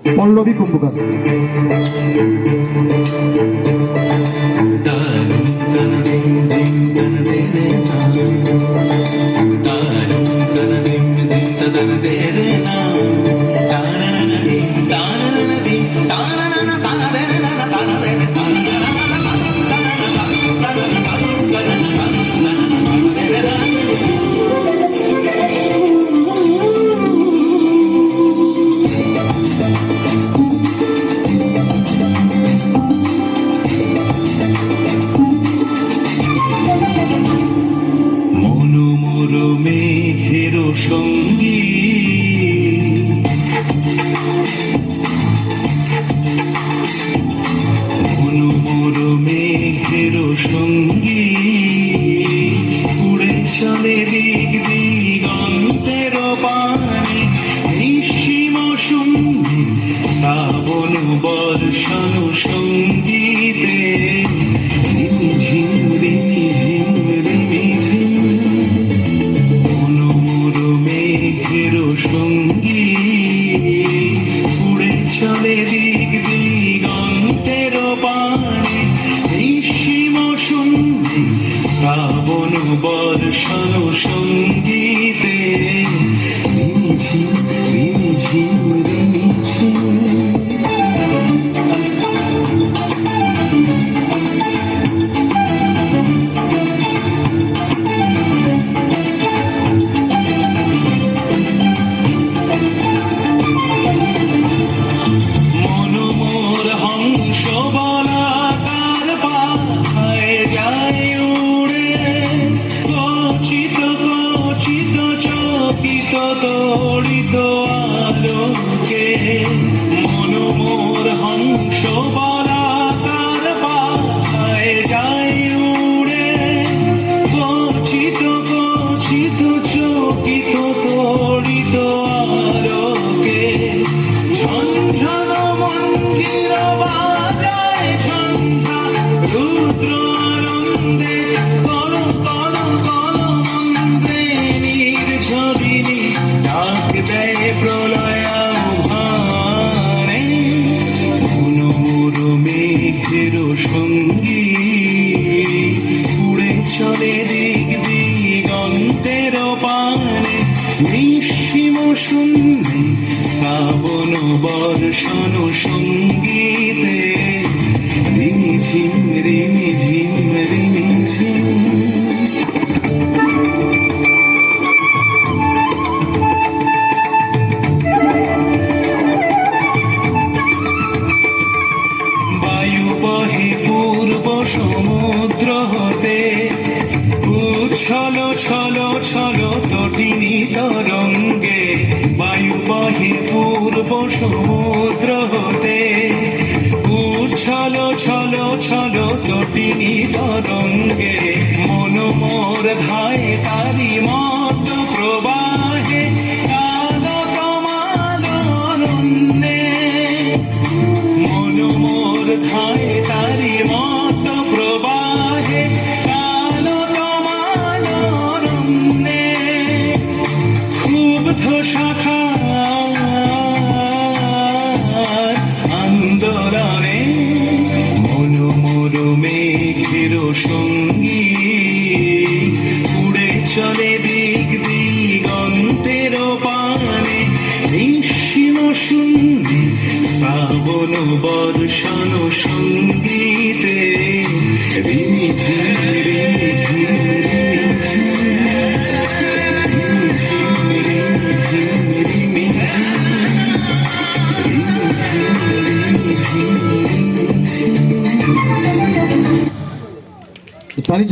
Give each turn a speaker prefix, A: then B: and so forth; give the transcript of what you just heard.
A: পল্লবী কুম্ভকার।
B: মেঘের সঙ্গী মনোমর মেঘের সঙ্গী উড়ে চলে দিক দিগন্তের পানে নিঃসীম সঙ্গী শ্রাবণ বর্ষণ সঙ্গীতে রিমিঝিম রিমিঝিম রিমিঝিম সঙ্গী উড়ে চলে দিক দিগন্তের পানে নিঃসীম সঙ্গী শ্রাবণ বর্ষণ সঙ্গীতে রিমিঝিম রিমিঝিম রিমিঝিম। তড়িত আলোকে মনোমোর হংস বলাকার পাখায় যায় উড়ে গচিত গচিত চকিত তড়িত আলোকে ঝঞ্ঝন মঞ্জির বাজায় ঝঞ্ঝা রুদ্র আনন্দে কল কল কল মন্ত্রে নির্ঝরিণী ডাক দেয় প্রলয়াভানে মনোমর মেঘের সঙ্গী উড়ে চলে দিক দিগন্তের পানে নিঃসীম শূন্যে শ্রাবণ বর্ষণ সঙ্গীতে রিমিঝিম রিমিঝিম রিমিঝিম। পূর্ব সমুদ্র হতে উচ্ছল ছল ছল তটিনী তরঙ্গে বায়ু বহে পূর্ব সমুদ্র হতে উচ্ছল ছল ছল তটিনী তরঙ্গে মনোমর ধায় তারি মত প্রবাহে কাল কমাল অরণ্যে মনোমর ধায় তারি মত প্রবাহে কাল কমাল অরণ্যে ক্ষুব্ধ শাখার আন্দোলনে মনোমর মেঘের সঙ্গী উড়ে চলে দিক দিগন্তের পানে নিঃসীম সঙ্গী শ্রাবণ বর্ষণ সঙ্গীতে রিমিঝিম রিমিঝিম
A: তারই